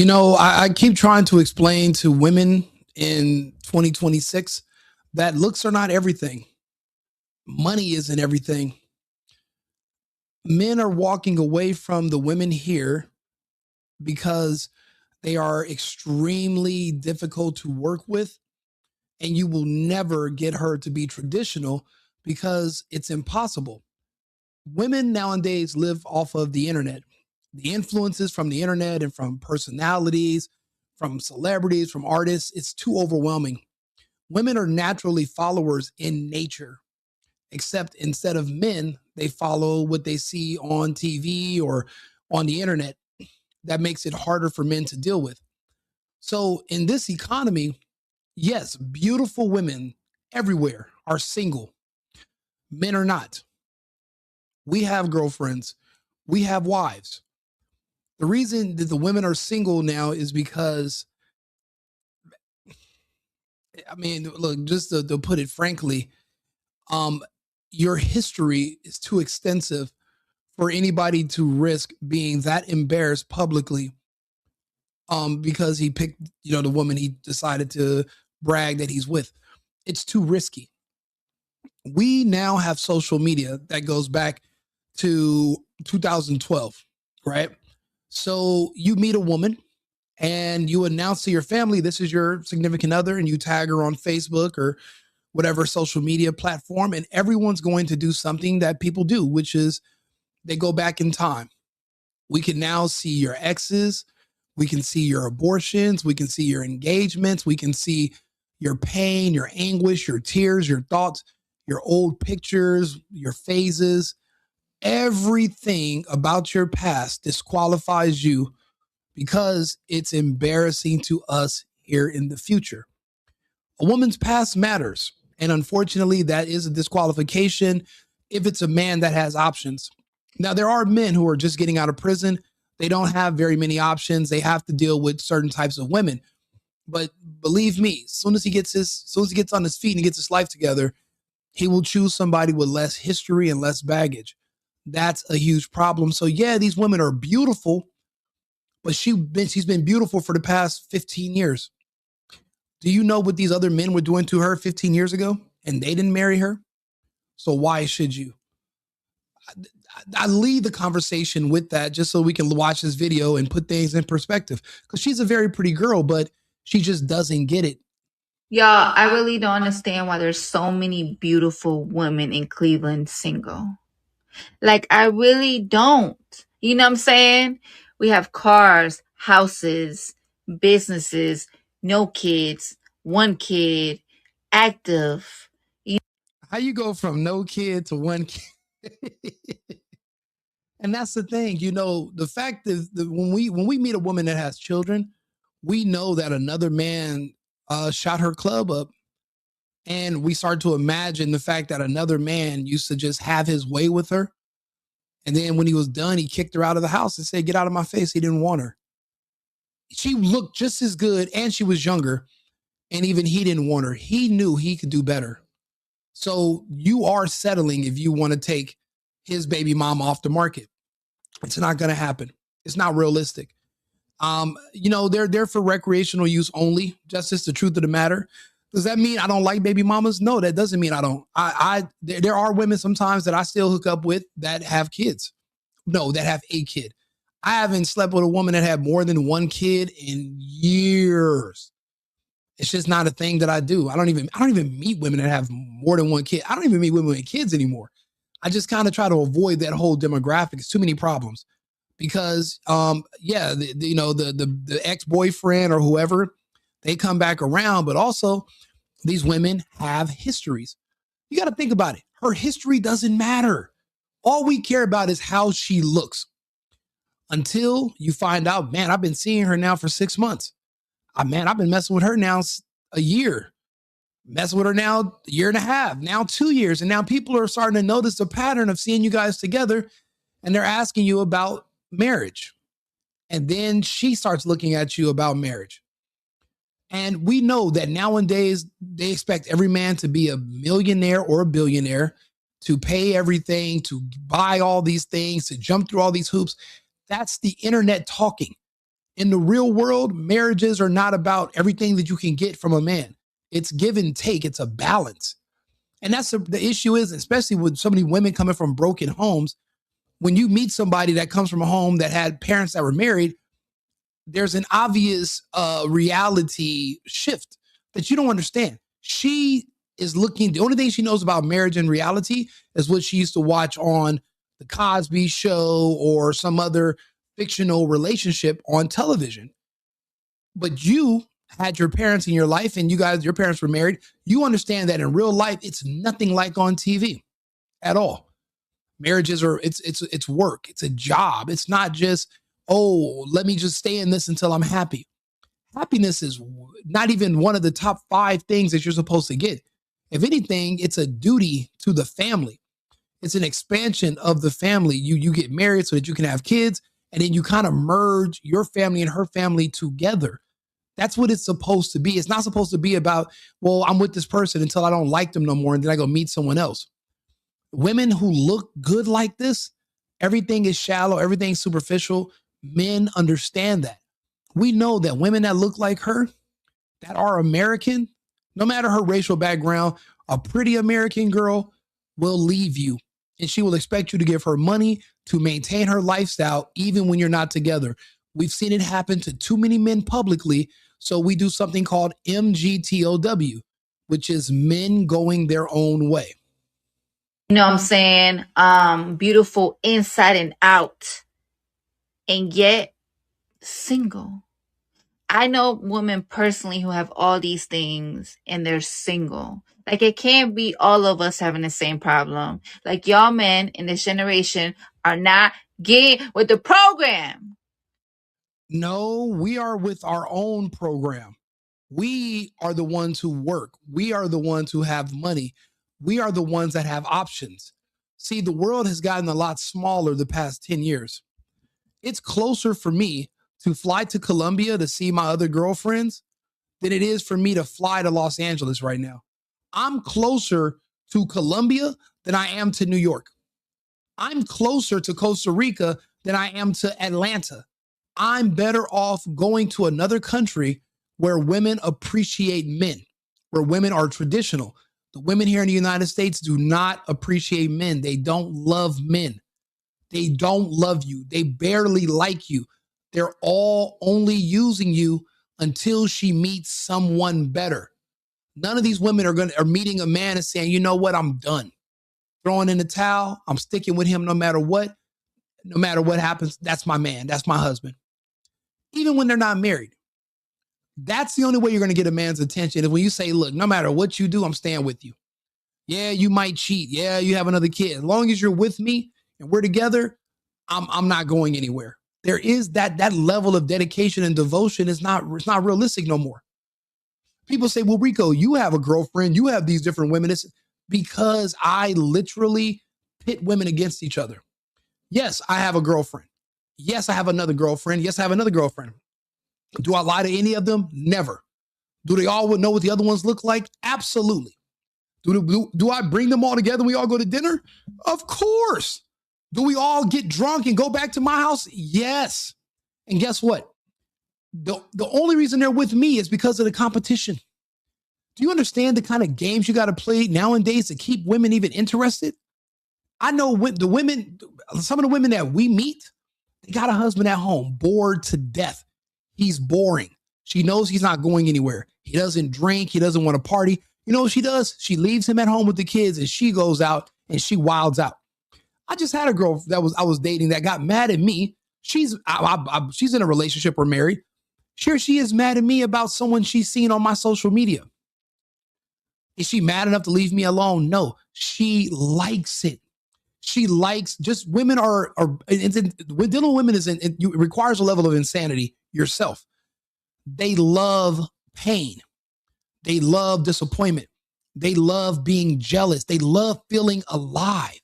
I keep trying to explain to women in 2026 that looks are not everything. Money isn't everything. Men are walking away from the women here because they are extremely difficult to work with, and you will never get her to be traditional because it's impossible. Women nowadays live off of the internet, the influences from the internet and from personalities, from celebrities, from artists. It's too overwhelming. Women are naturally followers in nature, except instead of men, they follow what they see on TV or on the internet. That makes it harder for men to deal with. So, in this economy, yes, beautiful women everywhere are single. Men are not. We have girlfriends, we have wives. The reason that the women are single now is because, I mean, look, just to put it frankly, um, your history is too extensive for anybody to risk being that embarrassed publicly because he picked, the woman he decided to brag that he's with. It's too risky. We now have social media that goes back to 2012, right? So you meet a woman and you announce to your family this is your significant other, and you tag her on Facebook or whatever social media platform, and everyone's going to do something that people do, which is they go back in time. We can now see your exes, we can see your abortions, we can see your engagements, we can see your pain, your anguish, your tears, your thoughts, your old pictures, your phases. Everything about your past disqualifies you because it's embarrassing to us here in the future. A woman's past matters. And unfortunately, that is a disqualification if it's a man that has options. Now, there are men who are just getting out of prison. They don't have very many options. They have to deal with certain types of women. But believe me, as soon as he gets on his feet and he gets his life together, he will choose somebody with less history and less baggage. That's a huge problem. So yeah, these women are beautiful, but she's been beautiful for the past 15 years. Do you know what these other men were doing to her 15 years ago? And they didn't marry her. So why should you? I lead the conversation with that just so we can watch this video and put things in perspective. Because she's a very pretty girl, but she just doesn't get it. Y'all, I really don't understand why there's so many beautiful women in Cleveland single. Like, I really don't. You know what I'm saying? We have cars, houses, businesses, no kids, one kid, active. How you go from no kid to one kid? And that's the thing, the fact is that when we meet a woman that has children, we know that another man shot her club up. And we start to imagine the fact that another man used to just have his way with her. And then when he was done, he kicked her out of the house and said, "Get out of my face." He didn't want her. She looked just as good and she was younger. And even he didn't want her. He knew he could do better. So you are settling if you want to take his baby mama off the market. It's not going to happen. It's not realistic. They're there for recreational use only. Just the truth of the matter. Does that mean I don't like baby mamas? No, that doesn't mean I don't. There are women sometimes that I still hook up with that have kids. No, that have a kid. I haven't slept with a woman that had more than one kid in years. It's just not a thing that I do. I don't even meet women that have more than one kid. I don't even meet women with kids anymore. I just kind of try to avoid that whole demographic. It's too many problems because, the ex-boyfriend or whoever, they come back around, but also these women have histories. You got to think about it. Her history doesn't matter. All we care about is how she looks until you find out, man, I've been seeing her now for 6 months. I've been messing with her now a year, messing with her now a year and a half, now 2 years. And now people are starting to notice the pattern of seeing you guys together and they're asking you about marriage. And then she starts looking at you about marriage. And we know that nowadays they expect every man to be a millionaire or a billionaire, to pay everything, to buy all these things, to jump through all these hoops. That's the internet talking. In the real world, marriages are not about everything that you can get from a man. It's give and take. It's a balance. And that's the issue is, especially with so many women coming from broken homes, when you meet somebody that comes from a home that had parents that were married, there's an obvious reality shift that you don't understand. She is looking, the only thing she knows about marriage and reality is what she used to watch on the Cosby Show or some other fictional relationship on television. But you had your parents in your life and your parents were married. You understand that in real life, it's nothing like on TV at all. Marriages are, it's work. It's a job. It's not just, oh, let me just stay in this until I'm happy. Happiness is not even one of the top 5 things that you're supposed to get. If anything, it's a duty to the family. It's an expansion of the family. You get married so that you can have kids, and then you kind of merge your family and her family together. That's what it's supposed to be. It's not supposed to be about, well, I'm with this person until I don't like them no more, and then I go meet someone else. Women who look good like this, everything is shallow, everything's superficial. Men understand that. We know that women that look like her, that are American, no matter her racial background, a pretty American girl will leave you. And she will expect you to give her money to maintain her lifestyle, even when you're not together. We've seen it happen to too many men publicly. So we do something called MGTOW, which is men going their own way. You know what I'm saying? Beautiful inside and out, and yet single. I know women personally who have all these things and they're single. Like, it can't be all of us having the same problem. Like, y'all men in this generation are not getting with the program. No, we are with our own program. We are the ones who work. We are the ones who have money. We are the ones that have options. See, the world has gotten a lot smaller the past 10 years. It's closer for me to fly to Colombia to see my other girlfriends than it is for me to fly to Los Angeles right now. I'm closer to Colombia than I am to New York. I'm closer to Costa Rica than I am to Atlanta. I'm better off going to another country where women appreciate men, where women are traditional. The women here in the United States do not appreciate men. They don't love men. They don't love you. They barely like you. They're all only using you until she meets someone better. None of these women are meeting a man and saying, you know what, I'm done. Throwing in the towel. I'm sticking with him no matter what. No matter what happens, that's my man. That's my husband. Even when they're not married. That's the only way you're going to get a man's attention is when you say, look, no matter what you do, I'm staying with you. Yeah, you might cheat. Yeah, you have another kid. As long as you're with me and we're together, I'm not going anywhere. There is that level of dedication and devotion it's not realistic no more. People say, well, Rico, you have a girlfriend. You have these different women. It's because I literally pit women against each other. Yes, I have a girlfriend. Yes, I have another girlfriend. Yes, I have another girlfriend. Do I lie to any of them? Never. Do they all know what the other ones look like? Absolutely. Do I bring them all together and we all go to dinner? Of course. Do we all get drunk and go back to my house? Yes. And guess what? The only reason they're with me is because of the competition. Do you understand the kind of games you got to play nowadays to keep women even interested? I know some of the women that we meet, they got a husband at home, bored to death. He's boring. She knows he's not going anywhere. He doesn't drink. He doesn't want to party. You know what she does? She leaves him at home with the kids and she goes out and she wilds out. I just had a girl I was dating that got mad at me. She's in a relationship or married. Sure, she is mad at me about someone she's seen on my social media. Is she mad enough to leave me alone? No, she likes it. She likes just women are dealing with women it requires a level of insanity yourself. They love pain. They love disappointment. They love being jealous. They love feeling alive.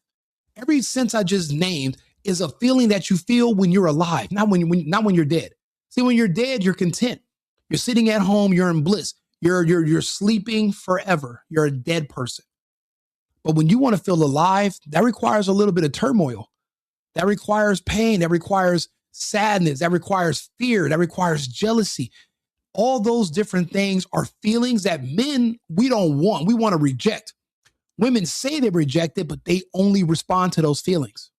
Every sense I just named is a feeling that you feel when you're alive, not when you're dead. See, when you're dead, you're content. You're sitting at home. You're in bliss. You're sleeping forever. You're a dead person. But when you want to feel alive, that requires a little bit of turmoil. That requires pain. That requires sadness, that requires fear, that requires jealousy. All those different things are feelings that men, we don't want. We want to reject. Women say they reject it, but they only respond to those feelings.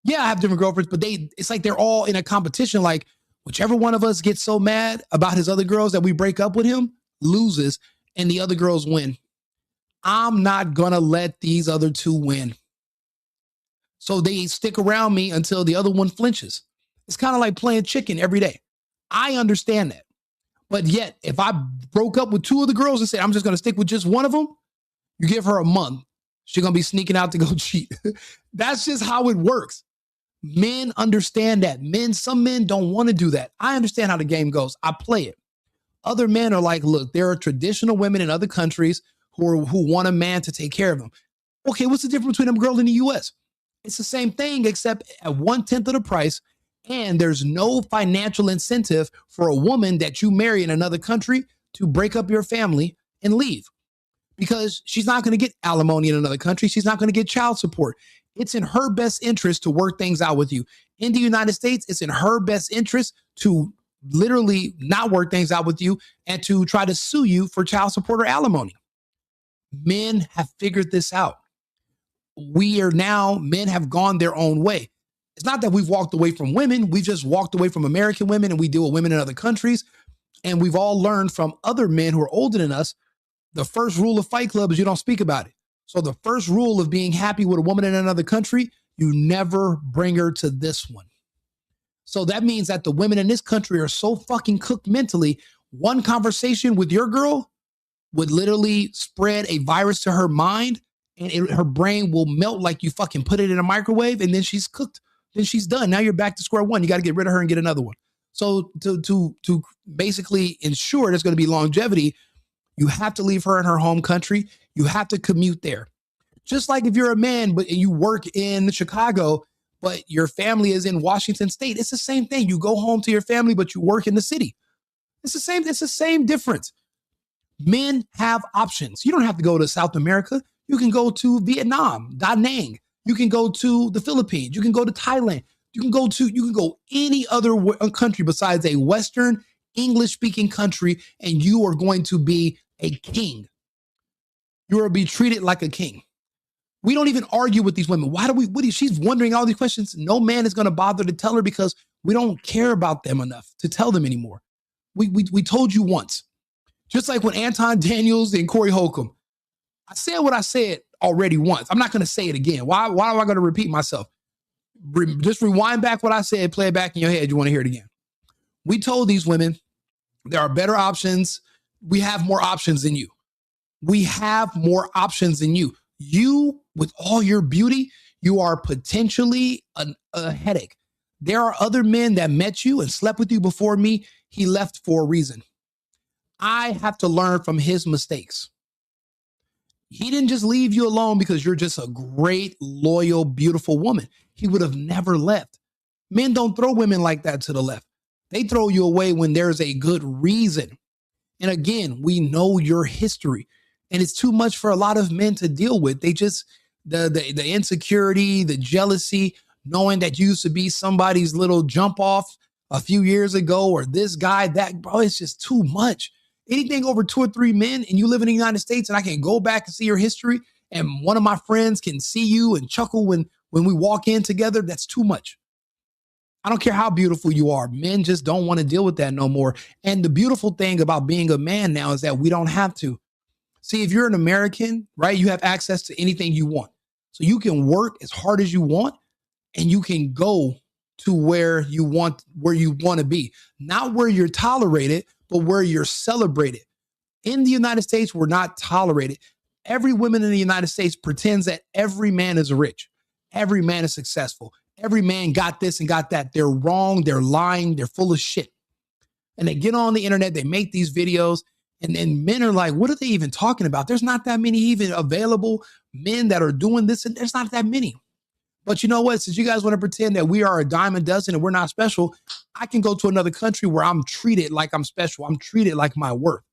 Yeah, I have different girlfriends, but it's like they're all in a competition. Like, whichever one of us gets so mad about his other girls that we break up with him, loses, and the other girls win. I'm not going to let these other two win. So they stick around me until the other one flinches. It's kind of like playing chicken every day. I understand that. But yet, if I broke up with two of the girls and said, I'm just going to stick with just one of them, you give her a month, she's going to be sneaking out to go cheat. That's just how it works. Men understand that. Some men don't want to do that. I understand how the game goes. I play it. Other men are like, look, there are traditional women in other countries who want a man to take care of them. Okay, what's the difference between them girls in the US? It's the same thing, except at 1/10 of the price, and there's no financial incentive for a woman that you marry in another country to break up your family and leave, because she's not going to get alimony in another country. She's not going to get child support. It's in her best interest to work things out with you. In the United States, it's in her best interest to literally not work things out with you and to try to sue you for child support or alimony. Men have figured this out. Men have gone their own way. It's not that we've walked away from women. We've just walked away from American women, and we deal with women in other countries. And we've all learned from other men who are older than us. The first rule of Fight Club is you don't speak about it. So the first rule of being happy with a woman in another country, you never bring her to this one. So that means that the women in this country are so fucking cooked mentally. One conversation with your girl would literally spread a virus to her mind, and her brain will melt like you fucking put it in a microwave, and then she's cooked. Then she's done. Now you're back to square one. You got to get rid of her and get another one. So to basically ensure there's going to be longevity, you have to leave her in her home country. You have to commute there. Just like if you're a man, but you work in Chicago, but your family is in Washington State, it's the same thing. You go home to your family, but you work in the city. It's the same difference. Men have options. You don't have to go to South America. You can go to Vietnam, Da Nang. You can go to the Philippines. You can go to Thailand. You can go any other country besides a Western English-speaking country, and you are going to be a king. You will be treated like a king. We don't even argue with these women. She's wondering all these questions. No man is going to bother to tell her because we don't care about them enough to tell them anymore. We told you once. Just like when Anton Daniels and Corey Holcomb. I said what I said already once. I'm not going to say it again. Why am I going to repeat myself? Just rewind back what I said, play it back in your head. You want to hear it again. We told these women there are better options. We have more options than you. We have more options than you. You, with all your beauty, you are potentially a headache. There are other men that met you and slept with you before me. He left for a reason. I have to learn from his mistakes. He didn't just leave you alone because you're just a great, loyal, beautiful woman. He would have never left. Men don't throw women like that to the left. They throw you away when there's a good reason. And again, we know your history, and it's too much for a lot of men to deal with. They just, the insecurity, the jealousy, knowing that you used to be somebody's little jump off a few years ago, or this guy, that, bro, it's just too much. Anything over 2 or 3 men, and you live in the United States, and I can go back and see your history, and one of my friends can see you and chuckle when we walk in together, that's too much. I don't care how beautiful you are. Men just don't want to deal with that no more. And the beautiful thing about being a man now is that we don't have to. See, if you're an American, right, you have access to anything you want. So you can work as hard as you want, and you can go to where you want to be. Not where you're tolerated, but where you're celebrated. In the United States, we're not tolerated. Every woman in the United States pretends that every man is rich. Every man is successful. Every man got this and got that. They're wrong. They're lying. They're full of shit. And they get on the internet. They make these videos. And then men are like, what are they even talking about? There's not that many even available men that are doing this. And there's not that many. But you know what? Since you guys want to pretend that we are a dime a dozen and we're not special, I can go to another country where I'm treated like I'm special. I'm treated like my worth.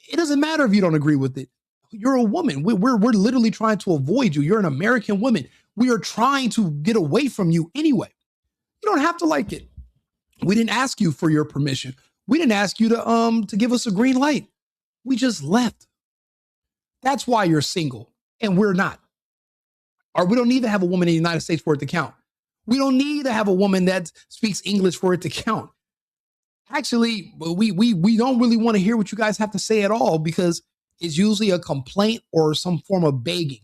It doesn't matter if you don't agree with it. You're a woman. We're literally trying to avoid you. You're an American woman. We are trying to get away from you anyway. You don't have to like it. We didn't ask you for your permission. We didn't ask you to give us a green light. We just left. That's why you're single and we're not. Or we don't need to have a woman in the United States for it to count. We don't need to have a woman that speaks English for it to count. Actually, we don't really want to hear what you guys have to say at all because it's usually a complaint or some form of begging.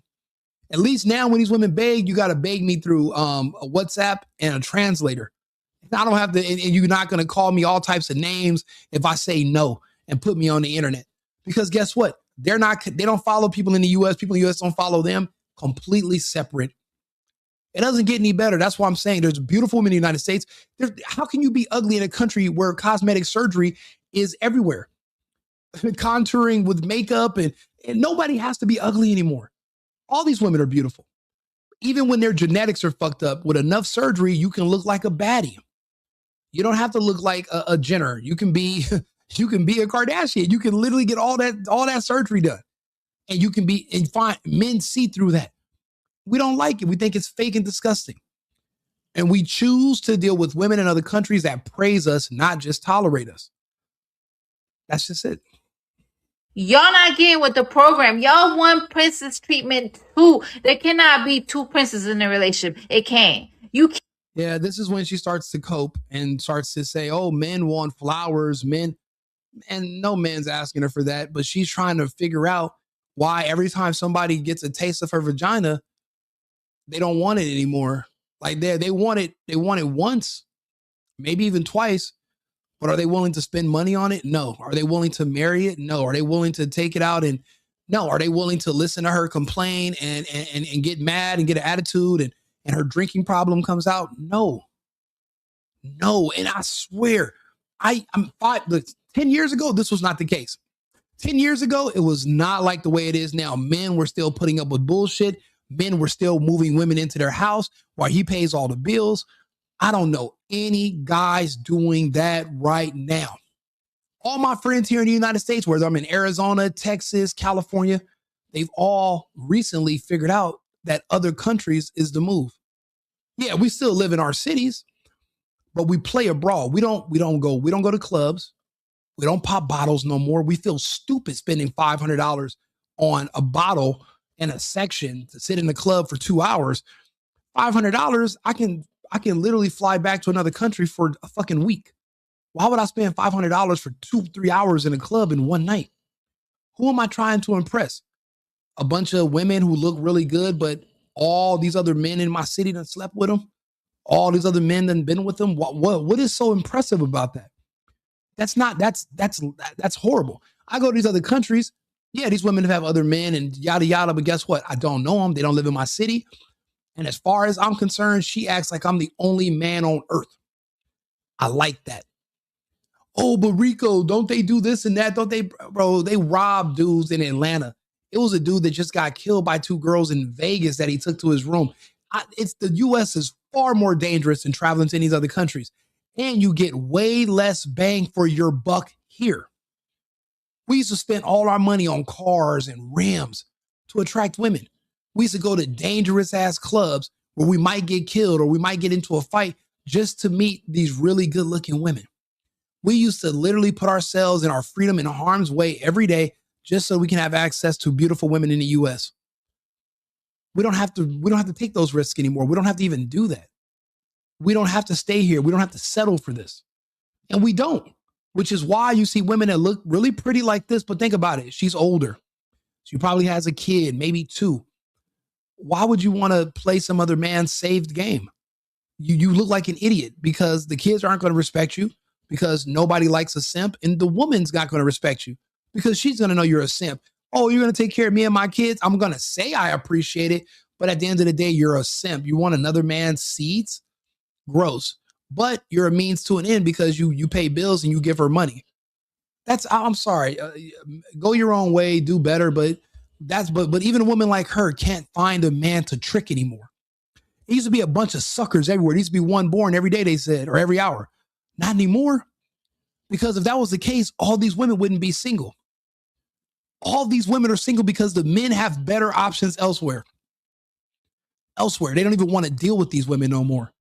At least now when these women beg, you got to beg me through a WhatsApp and a translator. I don't have to, and you're not going to call me all types of names if I say no and put me on the internet. Because guess what? They don't follow people in the US. People in the US don't follow them. Completely separate. It doesn't get any better. That's why I'm saying there's beautiful women in the United States. How can you be ugly in a country where cosmetic surgery is everywhere? Contouring with makeup and nobody has to be ugly anymore. All these women are beautiful. Even when their genetics are fucked up, with enough surgery, you can look like a baddie. You don't have to look like a Jenner. You can be a Kardashian. You can literally get all that surgery done. And you can be, and find men see through that. We don't like it. We think it's fake and disgusting. And we choose to deal with women in other countries that praise us, not just tolerate us. That's just it. Y'all not getting with the program. Y'all want princess treatment too. There cannot be two princes in a relationship. It can't. You can't. Yeah, this is when she starts to cope and starts to say, oh, men want flowers, men. And no man's asking her for that. But she's trying to figure out why every time somebody gets a taste of her vagina, they don't want it anymore. Like they want it once, maybe even twice. But are they willing to spend money on it? No. Are they willing to marry it? No. Are they willing to take it out? And no. Are they willing to listen to her complain and get mad and get an attitude and her drinking problem comes out? No. And I swear, I'm 10 years ago, this was not the case. 10 years ago, it was not like the way it is now. Men were still putting up with bullshit. Men were still moving women into their house while he pays all the bills. I don't know any guys doing that right now. All my friends here in the United States, whether I'm in Arizona, Texas, California, they've all recently figured out that other countries is the move. Yeah, we still live in our cities, but we play abroad. We don't go to clubs. We don't pop bottles no more. We feel stupid spending $500 on a bottle in a section to sit in the club for 2 hours. $500, I can literally fly back to another country for a fucking week. Why would I spend $500 for 2-3 hours in a club in one night? Who am I trying to impress? A bunch of women who look really good, but all these other men in my city that slept with them, all these other men that been with them. What is so impressive about that? That's horrible. I go to these other countries. Yeah, these women have other men and yada yada, but guess what? I don't know them. They don't live in my city. And as far as I'm concerned, she acts like I'm the only man on earth. I like that. Oh, but Rico, don't they do this and that? Don't they, bro? They robbed dudes in Atlanta. It was a dude that just got killed by 2 girls in Vegas that he took to his room. It's the U.S. is far more dangerous than traveling to any of these other countries. And you get way less bang for your buck here. We used to spend all our money on cars and rims to attract women. We used to go to dangerous ass clubs where we might get killed or we might get into a fight just to meet these really good looking women. We used to literally put ourselves and our freedom in harm's way every day just so we can have access to beautiful women in the US. We don't have to take those risks anymore. We don't have to even do that. We don't have to stay here. We don't have to settle for this. And we don't, which is why you see women that look really pretty like this. But think about it. She's older. She probably has a kid, maybe 2. Why would you want to play some other man's saved game? You look like an idiot because the kids aren't going to respect you because nobody likes a simp. And the woman's not going to respect you because she's going to know you're a simp. Oh, you're going to take care of me and my kids? I'm going to say I appreciate it. But at the end of the day, you're a simp. You want another man's seeds? Gross. But you're a means to an end because you pay bills and you give her money. I'm sorry. Go your own way, do better. But even a woman like her can't find a man to trick anymore. It used to be a bunch of suckers everywhere. It used to be one born every day, they said, or every hour. Not anymore. Because if that was the case, all these women wouldn't be single. All these women are single because the men have better options elsewhere. They don't even want to deal with these women no more.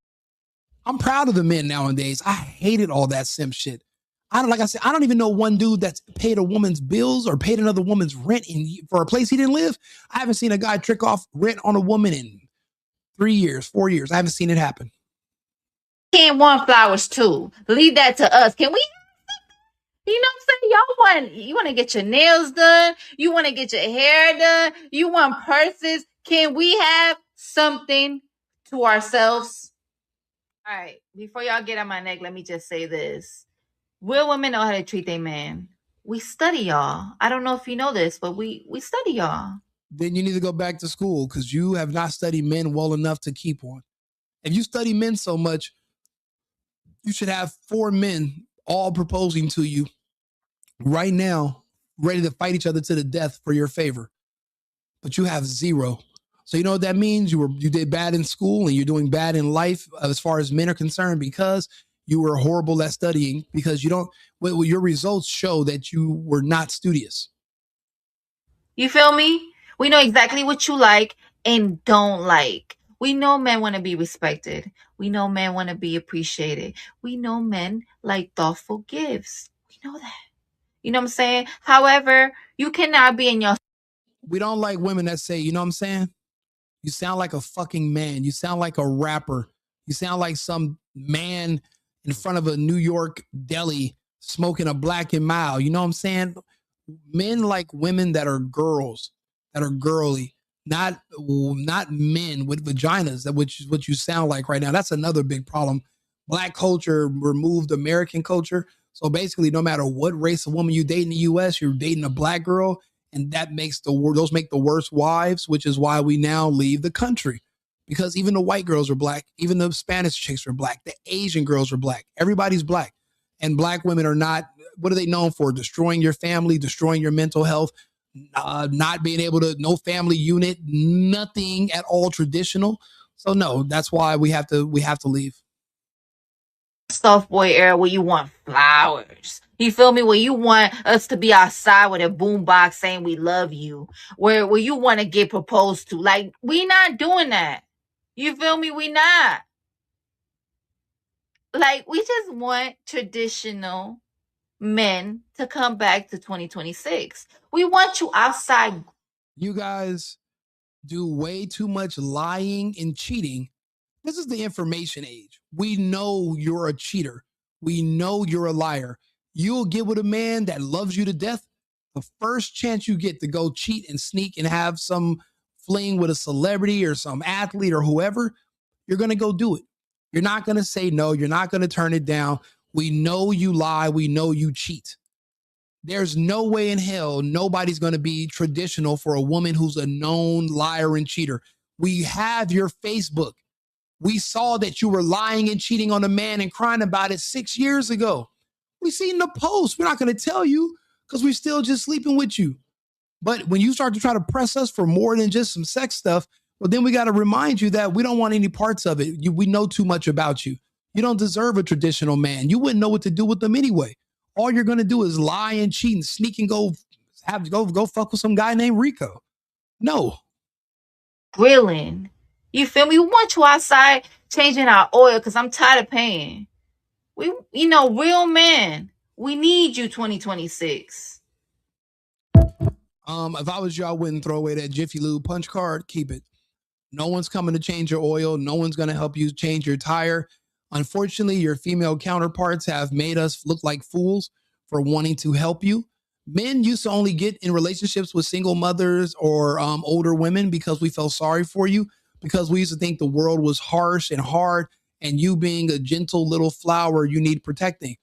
I'm proud of the men nowadays. I hated all that simp shit. I don't, like I said, I don't even know one dude that's paid a woman's bills or paid another woman's rent for a place he didn't live. I haven't seen a guy trick off rent on a woman in 3 years, 4 years. I haven't seen it happen. Can't want flowers too. Leave that to us. Can we? You know what I'm saying? You want to get your nails done? You want to get your hair done? You want purses? Can we have something to ourselves? All right. Before y'all get on my neck, let me just say this. Real women know how to treat their man. We study y'all. I don't know if you know this, but we study y'all. Then you need to go back to school because you have not studied men well enough to keep one. If you study men so much, you should have 4 men all proposing to you right now, ready to fight each other to the death for your favor. But you have 0. So you know what that means? You did bad in school and you're doing bad in life as far as men are concerned because you were horrible at studying because you don't. Well, your results show that you were not studious. You feel me? We know exactly what you like and don't like. We know men want to be respected. We know men want to be appreciated. We know men like thoughtful gifts. We know that. You know what I'm saying? However, you cannot be in your. We don't like women that say, you know what I'm saying? You sound like a fucking man. You sound like a rapper. You sound like some man in front of a New York deli smoking a Black and Mild. You know what I'm saying? Men like women that are girls, that are girly, not men with vaginas, which is what you sound like right now. That's another big problem. Black culture removed American culture. So basically, no matter what race of woman you date in the US, you're dating a black girl, and that makes those make the worst wives, which is why we now leave the country. Because even the white girls are black, even the Spanish chicks are black, the Asian girls are black, everybody's black. And black women are not, what are they known for? Destroying your family, destroying your mental health, not being able to, no family unit, nothing at all traditional. So no, that's why we have to leave. Soft boy era where you want flowers. You feel me? Where you want us to be outside with a boombox saying we love you. Where you want to get proposed to. Like, we not doing that. You feel me? We not. Like, we just want traditional men to come back to 2026. We want you outside. You guys do way too much lying and cheating. This is the information age. We know you're a cheater. We know you're a liar. You'll get with a man that loves you to death. The first chance you get to go cheat and sneak and have some fling with a celebrity or some athlete or whoever, you're going to go do it. You're not going to say no. You're not going to turn it down. We know you lie. We know you cheat. There's no way in hell nobody's going to be traditional for a woman who's a known liar and cheater. We have your Facebook. We saw that you were lying and cheating on a man and crying about it 6 years ago. We seen the post. We're not going to tell you because we're still just sleeping with you. But when you start to try to press us for more than just some sex stuff, well, then we got to remind you that we don't want any parts of it. We know too much about you. You don't deserve a traditional man. You wouldn't know what to do with them anyway. All you're going to do is lie and cheat and sneak and go fuck with some guy named Rico. No. Grilling. You feel me? We want you outside changing our oil because I'm tired of paying. Real men. We need you 2026. If I was you, I wouldn't throw away that Jiffy Lube punch card. Keep it. No one's coming to change your oil. No one's going to help you change your tire. Unfortunately, your female counterparts have made us look like fools for wanting to help you. Men used to only get in relationships with single mothers or older women because we felt sorry for you, because we used to think the world was harsh and hard, and you being a gentle little flower, you need protecting.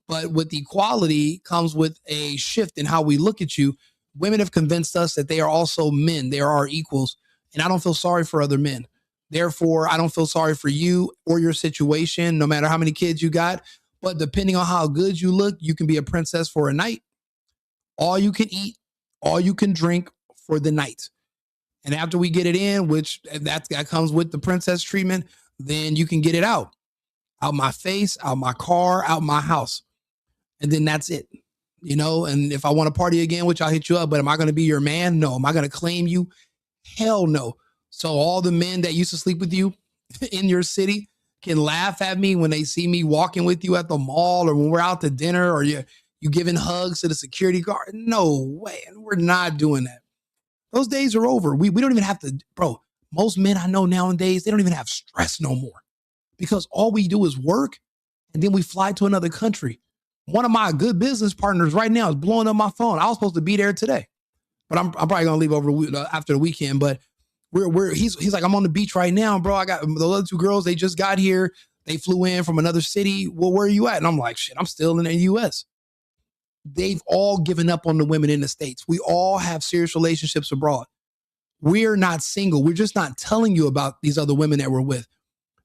But with equality comes with a shift in how we look at you. Women have convinced us that they are also men. They are our equals. And I don't feel sorry for other men. Therefore, I don't feel sorry for you or your situation, no matter how many kids you got. But depending on how good you look, you can be a princess for a night. All you can eat, all you can drink for the night. And after we get it in, which that comes with the princess treatment, then you can get it out. Out my face, out my car, out my house. And then that's it. And if I want to party again, which I'll hit you up, but am I going to be your man? No. Am I going to claim you? Hell no. So all the men that used to sleep with you in your city, can laugh at me when they see me walking with you at the mall or when we're out to dinner or you giving hugs to the security guard. No way. We're not doing that. Those days are over. We don't even have to, bro. Most men I know nowadays, they don't even have stress no more because all we do is work and then we fly to another country. One of my good business partners right now is blowing up my phone. I was supposed to be there today, but I'm probably gonna leave over after the weekend. But he's like, I'm on the beach right now, bro. I got the other two girls. They just got here. They flew in from another city. Well, where are you at? And I'm like, shit, I'm still in the U.S. They've all given up on the women in the States. We all have serious relationships abroad. We're not single. We're just not telling you about these other women that we're with.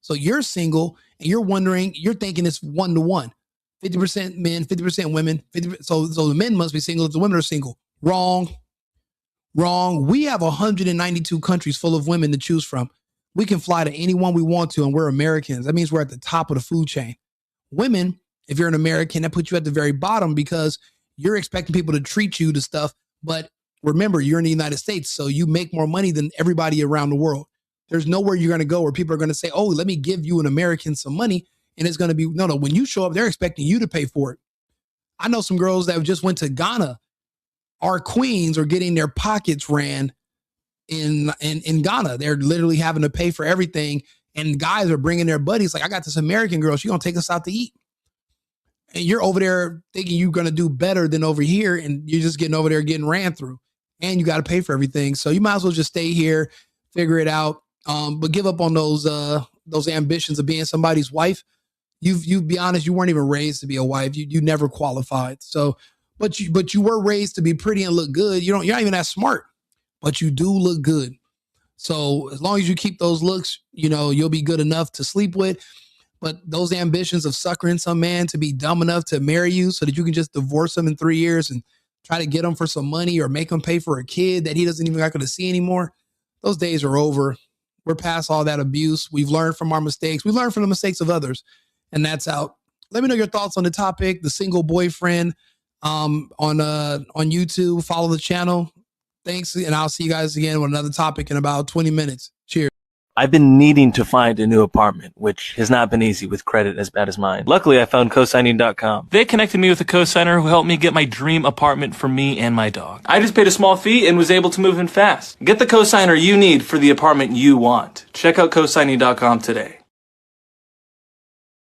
So you're single and you're wondering, you're thinking it's 1-to-1, 50% men, 50% women. 50%, so the men must be single if the women are single. Wrong. We have 192 countries full of women to choose from. We can fly to anyone we want to, and we're Americans. That means we're at the top of the food chain. Women, if you're an American, that puts you at the very bottom because you're expecting people to treat you to stuff. But remember, you're in the United States, so you make more money than everybody around the world. There's nowhere you're going to go where people are going to say, oh, let me give you an American some money. And it's going to be, no, when you show up, they're expecting you to pay for it. I know some girls that just went to Ghana. Our queens are getting their pockets ran in Ghana. They're literally having to pay for everything. And guys are bringing their buddies. Like, I got this American girl. She's going to take us out to eat. And you're over there thinking you're going to do better than over here. And you're just getting over there getting ran through. And you got to pay for everything. So you might as well just stay here, figure it out. But give up on those ambitions of being somebody's wife. You be honest, you weren't even raised to be a wife. You never qualified. So, but you were raised to be pretty and look good. You're not even that smart, but you do look good. So as long as you keep those looks, you'll be good enough to sleep with. But those ambitions of suckering some man to be dumb enough to marry you so that you can just divorce him in 3 years and try to get him for some money or make him pay for a kid that he doesn't even got to see anymore, those days are over. We're past all that abuse. We've learned from our mistakes. We've learned from the mistakes of others, and that's out. Let me know your thoughts on the topic, the single boyfriend, on YouTube. Follow the channel. Thanks, and I'll see you guys again with another topic in about 20 minutes. Cheers. I've been needing to find a new apartment, which has not been easy with credit as bad as mine. Luckily, I found cosigning.com. They connected me with a cosigner who helped me get my dream apartment for me and my dog. I just paid a small fee and was able to move in fast. Get the cosigner you need for the apartment you want. Check out cosigning.com today.